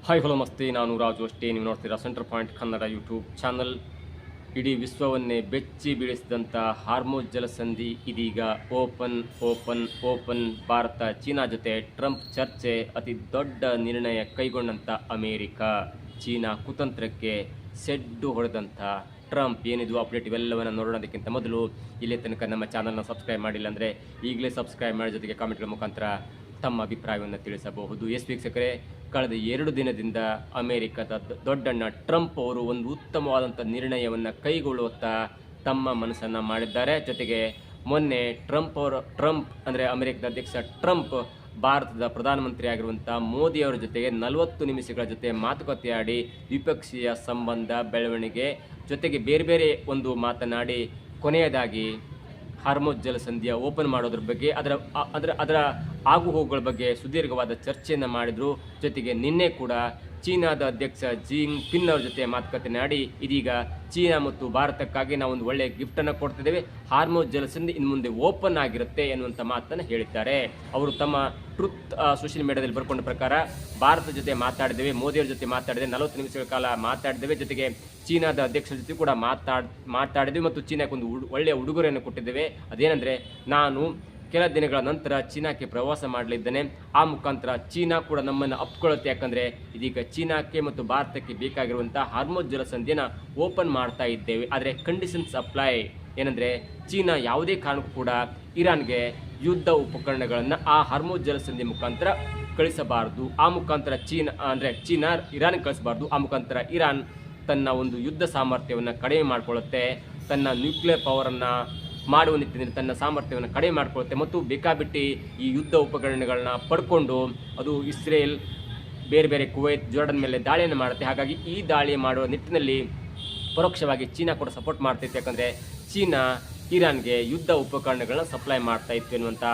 Hi hello ನಮಸ್ತೆ, ನಾನು ರಾಜು ಅಷ್ಟೇ. ನೀವು ನೋಡ್ತೀರಾ centre point Kannada YouTube channel. ಇಡೀ ವಿಶ್ವವನ್ನೇ ಬೆಚ್ಚಿ ಬೀಳಿಸಿದಂಥ ಹಾರ್ಮೋಜ್ ಜಲಸಂಧಿ ಇದೀಗ ಓಪನ್. ಭಾರತ ಚೀನಾ ಜೊತೆ ಟ್ರಂಪ್ ಚರ್ಚೆ, ಅತಿ ದೊಡ್ಡ ನಿರ್ಣಯ ಕೈಗೊಂಡಂಥ ಅಮೇರಿಕ, ಚೀನಾ ಕುತಂತ್ರಕ್ಕೆ ಸೆಡ್ಡು ಹೊಡೆದಂಥ ಟ್ರಂಪ್. ಏನಿದು ಅಪ್ಡೇಟ್ ಇವೆಲ್ಲವನ್ನು ನೋಡೋದಕ್ಕಿಂತ ಮೊದಲು ಇಲ್ಲೇ ತನಕ ನಮ್ಮ ಚಾನಲ್ನ ಸಬ್ಸ್ಕ್ರೈಬ್ ಮಾಡಿಲ್ಲ ಅಂದರೆ ಈಗಲೇ ಸಬ್ಸ್ಕ್ರೈಬ್ ಮಾಡಿ, ಜೊತೆಗೆ ಕಾಮೆಂಟ್ಗಳ ಮುಖಾಂತರ ತಮ್ಮ ಅಭಿಪ್ರಾಯವನ್ನು ತಿಳಿಸಬಹುದು. ವೀಕ್ಷಕರೇ, ಕಳೆದ 2 ದಿನದಿಂದ ಅಮೆರಿಕದ ದೊಡ್ಡಣ್ಣ ಟ್ರಂಪ್ ಅವರು ಒಂದು ಉತ್ತಮವಾದಂಥ ನಿರ್ಣಯವನ್ನು ಕೈಗೊಳ್ಳುತ್ತಾ ತಮ್ಮ ಮನಸ್ಸನ್ನು ಮಾಡಿದ್ದಾರೆ. ಜೊತೆಗೆ ಮೊನ್ನೆ ಟ್ರಂಪ್ ಅಂದರೆ ಅಮೆರಿಕದ ಅಧ್ಯಕ್ಷ ಟ್ರಂಪ್ ಭಾರತದ ಪ್ರಧಾನಮಂತ್ರಿ ಆಗಿರುವಂಥ ಮೋದಿಯವರ ಜೊತೆಗೆ 40 ನಿಮಿಷಗಳ ಜೊತೆ ಮಾತುಕತೆ ಆಡಿ ದ್ವಿಪಕ್ಷೀಯ ಸಂಬಂಧ ಬೆಳವಣಿಗೆ ಜೊತೆಗೆ ಬೇರೆ ಒಂದು ಮಾತನಾಡಿ ಕೊನೆಯದಾಗಿ ಹಾರ್ಮೋಜ್ ಜಲಸಂಧಿಯ ಓಪನ್ ಮಾಡೋದ್ರ ಬಗ್ಗೆ ಅದರ ಆಗುಹೋಗುಗಳ ಬಗ್ಗೆ ಸುದೀರ್ಘವಾದ ಚರ್ಚೆಯನ್ನು ಮಾಡಿದರು. ಜೊತೆಗೆ ನಿನ್ನೆ ಕೂಡ ಚೀನಾದ ಅಧ್ಯಕ್ಷ ಜಿಂಗ್ಪಿನ್ ಅವರ ಜೊತೆ ಮಾತುಕತೆ ಮಾಡಿ ಇದೀಗ ಚೀನಾ ಮತ್ತು ಭಾರತಕ್ಕಾಗಿ ನಾವು ಒಂದು ಒಳ್ಳೆಯ ಗಿಫ್ಟನ್ನು ಕೊಡ್ತಿದ್ದೇವೆ, ಹಾರ್ಮೋಜ್ ಜಲಸಂಧಿ ಇನ್ನು ಮುಂದೆ ಓಪನ್ ಆಗಿರುತ್ತೆ ಎನ್ನುವಂಥ ಮಾತನ್ನು ಹೇಳಿದ್ದಾರೆ. ಅವರು ತಮ್ಮ ಟ್ರುತ್ ಸೋಷಿಯಲ್ ಮೀಡಿಯಾದಲ್ಲಿ ಬರ್ಕೊಂಡ ಪ್ರಕಾರ ಭಾರತದ ಜೊತೆ ಮಾತಾಡಿದ್ದೇವೆ, ಮೋದಿಯವರ ಜೊತೆ ಮಾತಾಡಿದೆ, 40 ನಿಮಿಷಗಳ ಕಾಲ ಮಾತಾಡಿದ್ದೇವೆ, ಜೊತೆಗೆ ಚೀನಾದ ಅಧ್ಯಕ್ಷರ ಜೊತೆ ಕೂಡ ಮಾತಾಡಿದ್ವಿ ಮತ್ತು ಚೀನಾಕ್ಕೆ ಒಂದು ಒಳ್ಳೆಯ ಉಡುಗೊರೆಯನ್ನು ಕೊಟ್ಟಿದ್ದೇವೆ. ಅದೇನೆಂದರೆ, ನಾನು ಕೆಲ ದಿನಗಳ ನಂತರ ಚೀನಾಕ್ಕೆ ಪ್ರವಾಸ ಮಾಡಲಿದ್ದೇನೆ, ಆ ಮುಖಾಂತರ ಚೀನಾ ಕೂಡ ನಮ್ಮನ್ನು ಅಪ್ಕೊಳ್ಳುತ್ತೆ. ಯಾಕಂದರೆ ಇದೀಗ ಚೀನಾಕ್ಕೆ ಮತ್ತು ಭಾರತಕ್ಕೆ ಬೇಕಾಗಿರುವಂಥ ಹಾರ್ಮೋಜ್ ಜಲಸಂಧಿಯನ್ನು ಓಪನ್ ಮಾಡ್ತಾ ಇದ್ದೇವೆ. ಆದರೆ ಕಂಡೀಷನ್ಸ್ ಅಪ್ಲೈ. ಏನಂದರೆ, ಚೀನಾ ಯಾವುದೇ ಕಾರಣಕ್ಕೂ ಕೂಡ ಇರಾನ್ಗೆ ಯುದ್ಧ ಉಪಕರಣಗಳನ್ನು ಆ ಹಾರ್ಮೋಜ್ ಜಲಸಂಧಿ ಮುಖಾಂತರ ಕಳಿಸಬಾರದು. ಆ ಮುಖಾಂತರ ಚೀನಾ ಇರಾನ್ಗೆ ಕಳಿಸಬಾರ್ದು. ಆ ಮುಖಾಂತರ ಇರಾನ್ ತನ್ನ ಒಂದು ಯುದ್ಧ ಸಾಮರ್ಥ್ಯವನ್ನು ಕಡಿಮೆ ಮಾಡಿಕೊಳ್ಳುತ್ತೆ, ತನ್ನ ನ್ಯೂಕ್ಲಿಯರ್ ಪವರನ್ನು ಮಾಡುವ ನಿಟ್ಟಿನಲ್ಲಿ ತನ್ನ ಸಾಮರ್ಥ್ಯವನ್ನು ಕಡಿಮೆ ಮಾಡಿಕೊಳ್ಳುತ್ತೆ ಮತ್ತು ಬೇಕಾಬಿಟ್ಟಿ ಈ ಯುದ್ಧ ಉಪಕರಣಗಳನ್ನ ಪಡ್ಕೊಂಡು ಅದು ಇಸ್ರೇಲ್ ಬೇರೆ ಕುವೈತ್ ಜೋರ್ಡನ್ ಮೇಲೆ ದಾಳಿಯನ್ನು ಮಾಡುತ್ತೆ. ಹಾಗಾಗಿ ಈ ದಾಳಿ ಮಾಡುವ ನಿಟ್ಟಿನಲ್ಲಿ ಪರೋಕ್ಷವಾಗಿ ಚೀನಾ ಕೂಡ ಸಪೋರ್ಟ್ ಮಾಡ್ತೈತೆ. ಯಾಕಂದರೆ ಚೀನಾ ಇರಾನ್ಗೆ ಯುದ್ಧ ಉಪಕರಣಗಳನ್ನ ಸಪ್ಲೈ ಮಾಡ್ತಾ ಇತ್ತು ಎನ್ನುವಂಥ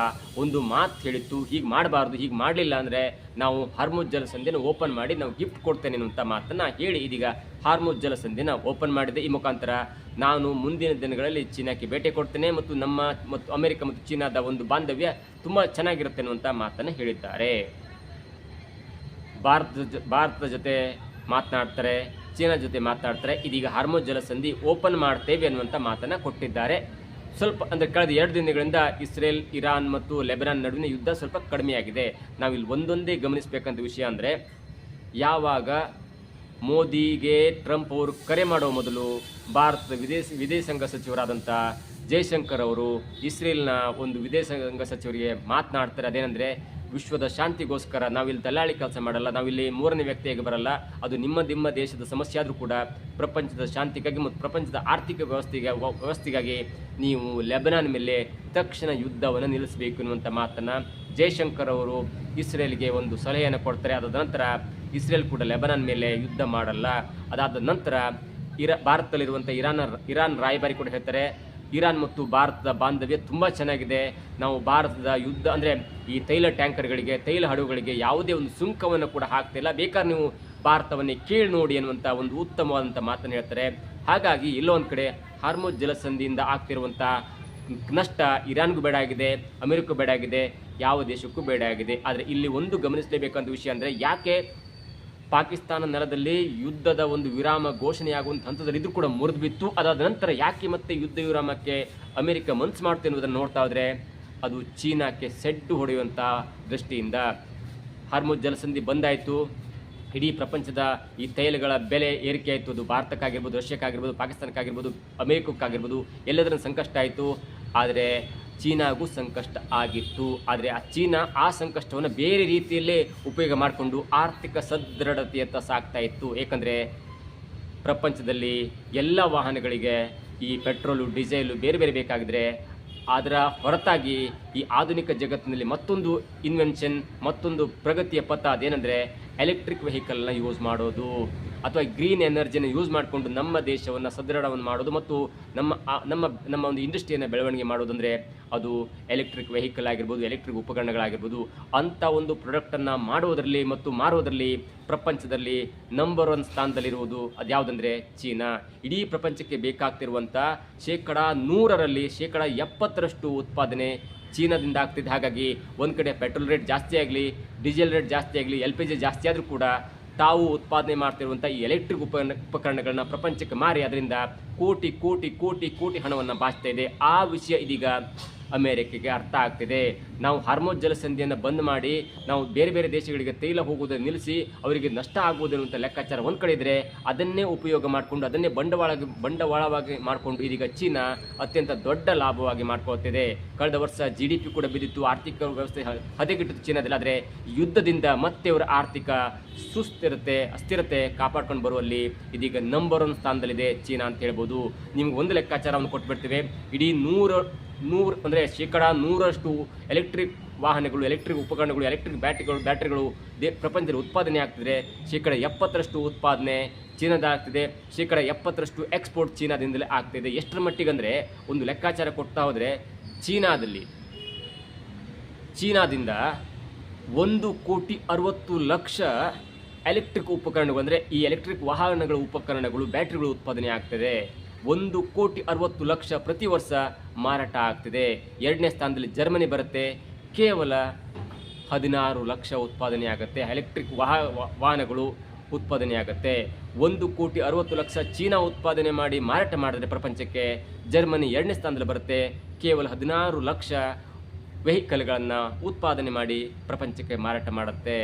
ಒಂದು ಮಾತು ಹೇಳಿತ್ತು. ಹೀಗೆ ಮಾಡಬಾರ್ದು, ಹೀಗೆ ಮಾಡಲಿಲ್ಲ ಅಂದರೆ ನಾವು ಹಾರ್ಮೋಜ್ ಜಲಸಂಧಿಯನ್ನು ಓಪನ್ ಮಾಡಿ ನಾವು ಗಿಫ್ಟ್ ಕೊಡ್ತೇನೆ ಎನ್ನುವಂಥ ಮಾತನ್ನು ಹೇಳಿ ಇದೀಗ ಹಾರ್ಮೋಜ್ ಜಲಸಂಧಿನ ಓಪನ್ ಮಾಡಿದೆ. ಈ ಮುಖಾಂತರ ನಾನು ಮುಂದಿನ ದಿನಗಳಲ್ಲಿ ಚೀನಾಕ್ಕೆ ಭೇಟಿ ಕೊಡ್ತೇನೆ ಮತ್ತು ಅಮೆರಿಕ ಮತ್ತು ಚೀನಾದ ಒಂದು ಬಾಂಧವ್ಯ ತುಂಬ ಚೆನ್ನಾಗಿರುತ್ತೆ ಅನ್ನುವಂಥ ಮಾತನ್ನು ಹೇಳಿದ್ದಾರೆ. ಭಾರತದ ಜೊತೆ ಮಾತನಾಡ್ತಾರೆ, ಚೀನಾ ಜೊತೆ ಮಾತನಾಡ್ತಾರೆ. ಇದೀಗ ಹಾರ್ಮೋಜ್ ಜಲಸಂಧಿ ಓಪನ್ ಮಾಡ್ತೇವೆ ಅನ್ನುವಂಥ ಮಾತನ್ನು ಕೊಟ್ಟಿದ್ದಾರೆ. ಸ್ವಲ್ಪ ಅಂದರೆ ಕಳೆದ 2 ದಿನಗಳಿಂದ ಇಸ್ರೇಲ್, ಇರಾನ್ ಮತ್ತು ಲೆಬನಾನ್ ನಡುವಿನ ಯುದ್ಧ ಸ್ವಲ್ಪ ಕಡಿಮೆಯಾಗಿದೆ. ನಾವಿಲ್ಲಿ ಒಂದೊಂದೇ ಗಮನಿಸಬೇಕಂತ ವಿಷಯ ಅಂದರೆ, ಯಾವಾಗ ಮೋದಿಗೆ ಟ್ರಂಪ್ ಅವರು ಕರೆ ಮಾಡುವ ಮೊದಲು ಭಾರತದ ವಿದೇಶಾಂಗ ಸಚಿವರಾದಂಥ ಜೈಶಂಕರ್ ಅವರು ಇಸ್ರೇಲ್ನ ಒಂದು ವಿದೇಶಾಂಗ ಸಚಿವರಿಗೆ ಮಾತನಾಡ್ತಾರೆ. ಅದೇನೆಂದರೆ, ವಿಶ್ವದ ಶಾಂತಿಗೋಸ್ಕರ ನಾವಿಲ್ಲಿ ದಲ್ಲಾಳಿ ಕೆಲಸ ಮಾಡಲ್ಲ, ನಾವಿಲ್ಲಿ 3ನೇ ವ್ಯಕ್ತಿಯಾಗಿ ಬರಲ್ಲ, ಅದು ನಿಮ್ಮ ದೇಶದ ಸಮಸ್ಯೆ ಆದರೂ ಕೂಡ ಪ್ರಪಂಚದ ಶಾಂತಿಗಾಗಿ ಮತ್ತು ಪ್ರಪಂಚದ ಆರ್ಥಿಕ ವ್ಯವಸ್ಥೆಗಾಗಿ ನೀವು ಲೆಬನಾನ್ ಮೇಲೆ ತಕ್ಷಣ ಯುದ್ಧವನ್ನು ನಿಲ್ಲಿಸಬೇಕು ಎನ್ನುವಂಥ ಮಾತನ್ನು ಜೈಶಂಕರ್ ಅವರು ಇಸ್ರೇಲ್ಗೆ ಒಂದು ಸಲಹೆಯನ್ನು ಕೊಡ್ತಾರೆ. ಅದಾದ ನಂತರ ಇಸ್ರೇಲ್ ಕೂಡ ಲೆಬನಾನ್ ಮೇಲೆ ಯುದ್ಧ ಮಾಡಲ್ಲ. ಅದಾದ ನಂತರ ಭಾರತದಲ್ಲಿರುವಂಥ ಇರಾನ್ ರಾಯಭಾರಿ ಕೂಡ ಹೇಳ್ತಾರೆ, ಇರಾನ್ ಮತ್ತು ಭಾರತದ ಬಾಂಧವ್ಯ ತುಂಬ ಚೆನ್ನಾಗಿದೆ, ನಾವು ಭಾರತದ ಯುದ್ಧ ಅಂದರೆ ಈ ತೈಲ ಟ್ಯಾಂಕರ್ಗಳಿಗೆ, ತೈಲ ಹಡಗುಗಳಿಗೆ ಯಾವುದೇ ಒಂದು ಸುಂಕವನ್ನು ಕೂಡ ಹಾಕ್ತಿಲ್ಲ, ಬೇಕಾದ್ರೆ ನೀವು ಭಾರತವನ್ನೇ ಕೇಳಿ ನೋಡಿ ಅನ್ನುವಂಥ ಒಂದು ಉತ್ತಮವಾದಂಥ ಮಾತನ್ನು ಹೇಳ್ತಾರೆ. ಹಾಗಾಗಿ ಎಲ್ಲೋ ಒಂದು ಕಡೆ ಹಾರ್ಮೋಜ್ ಜಲಸಂಧಿಯಿಂದ ಆಗ್ತಿರುವಂಥ ನಷ್ಟ ಇರಾನ್ಗೂ ಬೇಡ ಆಗಿದೆ, ಅಮೆರಿಕಕ್ಕೂ ಬೇಡ ಆಗಿದೆ, ಯಾವ ದೇಶಕ್ಕೂ ಬೇಡ ಆಗಿದೆ. ಆದರೆ ಇಲ್ಲಿ ಒಂದು ಗಮನಿಸಲೇಬೇಕಂತ ವಿಷಯ ಅಂದರೆ, ಯಾಕೆ ಪಾಕಿಸ್ತಾನ ನೆಲದಲ್ಲಿ ಯುದ್ಧದ ಒಂದು ವಿರಾಮ ಘೋಷಣೆಯಾಗುವಂಥ ಹಂತದಲ್ಲಿ ಇದ್ರೂ ಕೂಡ ಮುರಿದು ಬಿತ್ತು, ಅದಾದ ನಂತರ ಯಾಕೆ ಮತ್ತೆ ಯುದ್ಧ ವಿರಾಮಕ್ಕೆ ಅಮೆರಿಕ ಮನಸ್ಸು ಮಾಡ್ತೆ ಅನ್ನೋದನ್ನು ನೋಡ್ತಾ ಹೋದರೆ ಅದು ಚೀನಾಕ್ಕೆ ಸೆಡ್ಡು ಹೊಡೆಯುವಂಥ ದೃಷ್ಟಿಯಿಂದ ಹಾರ್ಮೋಜ್ ಜಲಸಂಧಿ ಬಂದಾಯಿತು. ಇಡೀ ಪ್ರಪಂಚದ ಈ ತೈಲಗಳ ಬೆಲೆ ಏರಿಕೆ ಆಯಿತು. ಅದು ಭಾರತಕ್ಕಾಗಿರ್ಬೋದು, ರಷ್ಯಾಕ್ಕಾಗಿರ್ಬೋದು, ಪಾಕಿಸ್ತಾನಕ್ಕಾಗಿರ್ಬೋದು, ಅಮೆರಿಕಕ್ಕಾಗಿರ್ಬೋದು, ಎಲ್ಲದರ ಸಂಕಷ್ಟ ಆಯಿತು. ಆದರೆ ಚೀನಾಗೂ ಸಂಕಷ್ಟ ಆಗಿತ್ತು. ಆದರೆ ಚೀನಾ ಆ ಸಂಕಷ್ಟವನ್ನು ಬೇರೆ ರೀತಿಯಲ್ಲೇ ಉಪಯೋಗ ಮಾಡಿಕೊಂಡು ಆರ್ಥಿಕ ಸದೃಢತೆಯತ್ತ ಸಾಗ್ತಾ ಇತ್ತು. ಏಕೆಂದರೆ ಪ್ರಪಂಚದಲ್ಲಿ ಎಲ್ಲ ವಾಹನಗಳಿಗೆ ಈ ಪೆಟ್ರೋಲು, ಡೀಸೆಲು ಬೇರೆ ಬೇಕಾಗಿದ್ರೆ ಅದರ ಹೊರತಾಗಿ ಈ ಆಧುನಿಕ ಜಗತ್ತಿನಲ್ಲಿ ಮತ್ತೊಂದು ಇನ್ವೆನ್ಷನ್, ಮತ್ತೊಂದು ಪ್ರಗತಿಯ ಪಥ ಅದೇನೆಂದರೆ ಎಲೆಕ್ಟ್ರಿಕ್ ವೆಹಿಕಲ್ನ ಯೂಸ್ ಮಾಡೋದು ಅಥವಾ ಗ್ರೀನ್ ಎನರ್ಜಿನ ಯೂಸ್ ಮಾಡಿಕೊಂಡು ನಮ್ಮ ದೇಶವನ್ನು ಸದೃಢವನ್ನು ಮಾಡೋದು ಮತ್ತು ನಮ್ಮ ಒಂದು ಇಂಡಸ್ಟ್ರಿಯನ್ನು ಬೆಳವಣಿಗೆ ಮಾಡೋದಂದರೆ ಅದು ಎಲೆಕ್ಟ್ರಿಕ್ ವೆಹಿಕಲ್ ಆಗಿರ್ಬೋದು, ಎಲೆಕ್ಟ್ರಿಕ್ ಉಪಕರಣಗಳಾಗಿರ್ಬೋದು. ಅಂಥ ಒಂದು ಪ್ರಾಡಕ್ಟನ್ನು ಮಾಡುವುದರಲ್ಲಿ ಮತ್ತು ಮಾರುವುದರಲ್ಲಿ ಪ್ರಪಂಚದಲ್ಲಿ ನಂಬರ್ 1 ಸ್ಥಾನದಲ್ಲಿರುವುದು ಅದು ಯಾವುದಂದರೆ ಚೀನಾ. ಇಡೀ ಪ್ರಪಂಚಕ್ಕೆ ಬೇಕಾಗ್ತಿರುವಂಥ 100ರಲ್ಲಿ 70% ಉತ್ಪಾದನೆ ಚೀನಾದಿಂದ ಆಗ್ತಿದೆ. ಹಾಗಾಗಿ ಒಂದು ಕಡೆ ಪೆಟ್ರೋಲ್ ರೇಟ್ ಜಾಸ್ತಿ ಆಗಲಿ, ಡೀಸೆಲ್ ರೇಟ್ ಜಾಸ್ತಿ ಆಗಲಿ, LPG ಜಾಸ್ತಿ ಆದರೂ ಕೂಡ ತಾವು ಉತ್ಪಾದನೆ ಮಾಡ್ತಿರುವಂಥ ಈ ಎಲೆಕ್ಟ್ರಿಕ್ ಉಪಕರಣಗಳನ್ನ ಪ್ರಪಂಚಕ್ಕೆ ಮಾರಿ ಅದರಿಂದ ಕೋಟಿ ಕೋಟಿ ಕೋಟಿ ಕೋಟಿ ಹಣವನ್ನು ಬಾಚ್ತಾ ಇದೆ. ಆ ವಿಷಯ ಇದೀಗ ಅಮೇರಿಕೆಗೆ ಅರ್ಥ ಆಗ್ತಿದೆ. ನಾವು ಹಾರ್ಮೋಜ್ ಜಲಸಂಧಿಯನ್ನು ಬಂದ್ ಮಾಡಿ ನಾವು ಬೇರೆ ಬೇರೆ ದೇಶಗಳಿಗೆ ತೈಲ ಹೋಗುವುದನ್ನು ನಿಲ್ಲಿಸಿ ಅವರಿಗೆ ನಷ್ಟ ಆಗುವುದು ಅನ್ನುವಂಥ ಲೆಕ್ಕಾಚಾರ ಒಂದು ಕಡೆ ಇದ್ದರೆ, ಅದನ್ನೇ ಉಪಯೋಗ ಮಾಡಿಕೊಂಡು ಅದನ್ನೇ ಬಂಡವಾಳವಾಗಿ ಮಾಡಿಕೊಂಡು ಇದೀಗ ಚೀನಾ ಅತ್ಯಂತ ದೊಡ್ಡ ಲಾಭವಾಗಿ ಮಾಡ್ಕೊಳ್ತಿದೆ. ಕಳೆದ ವರ್ಷ GDP ಕೂಡ ಬಿದ್ದಿತ್ತು, ಆರ್ಥಿಕ ವ್ಯವಸ್ಥೆ ಹದಗೆಟ್ಟಿತ್ತು ಚೀನಾದಲ್ಲಿ. ಆದರೆ ಯುದ್ಧದಿಂದ ಮತ್ತೆ ಅವರ ಆರ್ಥಿಕ ಅಸ್ಥಿರತೆ ಕಾಪಾಡ್ಕೊಂಡು ಬರುವಲ್ಲಿ ಇದೀಗ ನಂಬರ್ 1 ಸ್ಥಾನದಲ್ಲಿದೆ ಚೀನಾ ಅಂತ ಹೇಳ್ಬೋದು. ನಿಮ್ಗೆ ಒಂದು ಲೆಕ್ಕಾಚಾರವನ್ನು ಕೊಟ್ಬಿಡ್ತೇವೆ. ಇಡೀ 100 ಅಂದರೆ 100% ಎಲೆಕ್ಟ್ರಿಕ್ ವಾಹನಗಳು, ಎಲೆಕ್ಟ್ರಿಕ್ ಉಪಕರಣಗಳು, ಎಲೆಕ್ಟ್ರಿಕ್ ಬ್ಯಾಟ್ರಿಗಳು ಪ್ರಪಂಚದಲ್ಲಿ ಉತ್ಪಾದನೆ ಆಗ್ತಿದ್ರೆ 70% ಉತ್ಪಾದನೆ ಚೀನಾದಾಗ್ತಿದೆ, 70% ಎಕ್ಸ್ಪೋರ್ಟ್ ಚೀನಾದಿಂದಲೇ ಆಗ್ತಿದೆ. ಎಷ್ಟರ ಮಟ್ಟಿಗೆ ಅಂದರೆ ಒಂದು ಲೆಕ್ಕಾಚಾರ ಕೊಡ್ತಾ ಹೋದರೆ ಚೀನಾದಿಂದ 1,60,00,000 ಎಲೆಕ್ಟ್ರಿಕ್ ಉಪಕರಣಗಳು ಅಂದರೆ ಈ ಎಲೆಕ್ಟ್ರಿಕ್ ವಾಹನಗಳ ಉಪಕರಣಗಳು, ಬ್ಯಾಟ್ರಿಗಳು ಉತ್ಪಾದನೆ ಆಗ್ತಿದೆ. 1,60,00,000 ಪ್ರತಿ ವರ್ಷ ಮಾರಾಟ ಆಗ್ತಿದೆ. 2ನೇ ಸ್ಥಾನದಲ್ಲಿ ಜರ್ಮನಿ ಬರುತ್ತೆ, ಕೇವಲ 16 ಲಕ್ಷ ಉತ್ಪಾದನೆ ಆಗುತ್ತೆ. ಎಲೆಕ್ಟ್ರಿಕ್ ವಾಹನಗಳು ಉತ್ಪಾದನೆ ಆಗುತ್ತೆ. 1,60,00,000 ಚೀನಾ ಉತ್ಪಾದನೆ ಮಾಡಿ ಮಾರಾಟ ಮಾಡಿದ್ರೆ ಪ್ರಪಂಚಕ್ಕೆ, ಜರ್ಮನಿ 2ನೇ ಸ್ಥಾನದಲ್ಲಿ ಬರುತ್ತೆ, ಕೇವಲ 16 ಲಕ್ಷ ವೆಹಿಕಲ್ಗಳನ್ನು ಉತ್ಪಾದನೆ ಮಾಡಿ ಪ್ರಪಂಚಕ್ಕೆ ಮಾರಾಟ ಮಾಡುತ್ತೆ.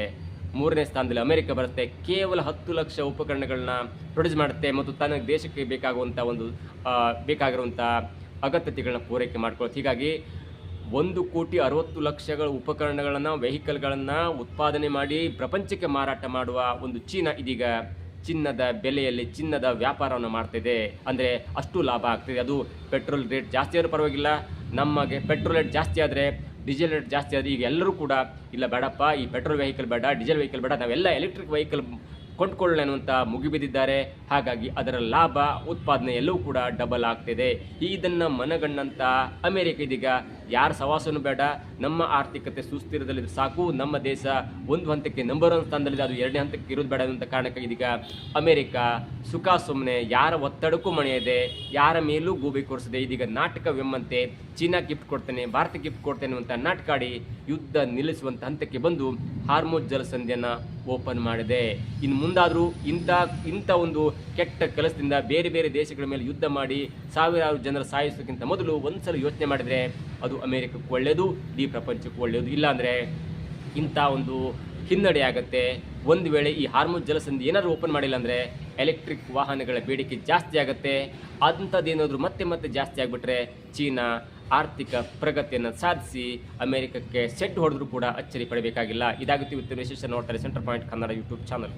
3ನೇ ಸ್ಥಾನದಲ್ಲಿ ಅಮೆರಿಕ ಬರುತ್ತೆ, ಕೇವಲ 10 ಲಕ್ಷ ಉಪಕರಣಗಳನ್ನ ಪ್ರೊಡ್ಯೂಸ್ ಮಾಡುತ್ತೆ ಮತ್ತು ತನ್ನ ದೇಶಕ್ಕೆ ಬೇಕಾಗಿರುವಂಥ ಅಗತ್ಯತೆಗಳನ್ನ ಪೂರೈಕೆ ಮಾಡ್ಕೊಳ್ಳುತ್ತೆ. ಹೀಗಾಗಿ 1,60,00,000 ಉಪಕರಣಗಳನ್ನು, ವೆಹಿಕಲ್ಗಳನ್ನು ಉತ್ಪಾದನೆ ಮಾಡಿ ಪ್ರಪಂಚಕ್ಕೆ ಮಾರಾಟ ಮಾಡುವ ಒಂದು ಚೀನಾ ಇದೀಗ ಚಿನ್ನದ ಬೆಲೆಯಲ್ಲಿ ಚಿನ್ನದ ವ್ಯಾಪಾರವನ್ನು ಮಾಡ್ತಿದೆ. ಅಂದರೆ ಅಷ್ಟು ಲಾಭ ಆಗ್ತಿದೆ. ಅದು ಪೆಟ್ರೋಲ್ ರೇಟ್ ಜಾಸ್ತಿ ಆದರೂ ಪರವಾಗಿಲ್ಲ, ನಮಗೆ ಪೆಟ್ರೋಲ್ ರೇಟ್ ಜಾಸ್ತಿ ಆದರೆ, ಡೀಸೆಲ್ ರೇಟ್ ಜಾಸ್ತಿ ಆದರೆ ಈಗ ಎಲ್ಲರೂ ಕೂಡ ಇಲ್ಲ ಬೇಡಪ್ಪ, ಈ ಪೆಟ್ರೋಲ್ ವೆಹಿಕಲ್ ಬೇಡ, ಡೀಸೆಲ್ ವೆಹಿಕಲ್ ಬೇಡ, ನಾವೆಲ್ಲ ಎಲೆಕ್ಟ್ರಿಕ್ ವೆಹಿಕಲ್ ಕೊಂಡ್ಕೊಳ್ಳೋಣ ಅನ್ನುವಂಥ ಮುಗಿಬಿದ್ದಿದ್ದಾರೆ. ಹಾಗಾಗಿ ಅದರ ಲಾಭ ಉತ್ಪಾದನೆ ಎಲ್ಲವೂ ಕೂಡ ಡಬಲ್ ಆಗ್ತಿದೆ. ಇದನ್ನು ಮನಗಂಡಂಥ ಅಮೆರಿಕ ಇದೀಗ ಯಾರ ಸವಾಸನೂ ಬೇಡ, ನಮ್ಮ ಆರ್ಥಿಕತೆ ಸುಸ್ಥಿರದಲ್ಲಿದ್ದು ಸಾಕು, ನಮ್ಮ ದೇಶ ಒಂದು ಹಂತಕ್ಕೆ ನಂಬರ್ 1 ಸ್ಥಾನದಲ್ಲಿದೆ, ಅದು 2ನೇ ಹಂತಕ್ಕೆ ಇರೋದು ಬೇಡ ಅನ್ನುವಂಥ ಕಾರಣಕ್ಕೆ ಇದೀಗ ಅಮೆರಿಕ ಸುಖ ಸುಮ್ಮನೆ ಯಾರ ಒತ್ತಡಕ್ಕೂ ಮಣಿಯದೆ, ಯಾರ ಮೇಲೂ ಗೂಬೆ ಕೊಡಿಸದೆ ಇದೀಗ ನಾಟಕವೆಂಬಂತೆ ಚೀನಾ ಗಿಫ್ಟ್ ಕೊಡ್ತೇನೆ, ಭಾರತ ಗಿಫ್ಟ್ ಕೊಡ್ತೇನೆ ಅಂತ ನಾಟಕಾಡಿ ಯುದ್ಧ ನಿಲ್ಲಿಸುವಂಥ ಹಂತಕ್ಕೆ ಬಂದು ಹಾರ್ಮೋಜ್ ಜಲಸಂಧಿಯನ್ನು ಓಪನ್ ಮಾಡಿದೆ. ಇನ್ನು ಮುಂದಾದರೂ ಇಂಥ ಒಂದು ಕೆಟ್ಟ ಕೆಲಸದಿಂದ ಬೇರೆ ಬೇರೆ ದೇಶಗಳ ಮೇಲೆ ಯುದ್ಧ ಮಾಡಿ ಸಾವಿರಾರು ಜನರ ಸಾಯಿಸೋಕ್ಕಿಂತ ಮೊದಲು ಒಂದ್ಸಲ ಯೋಚನೆ ಮಾಡಿದರೆ ಅದು ಅಮೆರಿಕಕ್ಕೆ ಒಳ್ಳೆಯದು, ಇಡೀ ಪ್ರಪಂಚಕ್ಕೆ ಒಳ್ಳೆಯದು. ಇಲ್ಲಾಂದರೆ ಇಂಥ ಒಂದು ಹಿನ್ನಡೆ ಆಗುತ್ತೆ. ಒಂದು ವೇಳೆ ಈ ಹಾರ್ಮೋಜ್ ಜಲಸಂಧಿ ಏನಾದರೂ ಓಪನ್ ಮಾಡಿಲ್ಲ ಅಂದರೆ ಎಲೆಕ್ಟ್ರಿಕ್ ವಾಹನಗಳ ಬೇಡಿಕೆ ಜಾಸ್ತಿ ಆಗುತ್ತೆ. ಅಂಥದ್ದೇನಾದರೂ ಮತ್ತೆ ಜಾಸ್ತಿ ಆಗಿಬಿಟ್ರೆ ಚೀನಾ ಆರ್ಥಿಕ ಪ್ರಗತಿಯನ್ನು ಸಾಧಿಸಿ ಅಮೆರಿಕಕ್ಕೆ ಸೆಟ್ ಹೊಡೆದ್ರೂ ಕೂಡ ಅಚ್ಚರಿ ಪಡಬೇಕಾಗಿಲ್ಲ. ಇದಾಗುತ್ತೆ ಇವತ್ತಿನ ವಿಶೇಷ. ನೋಡ್ತಾರೆ centre point Kannada YouTube channel.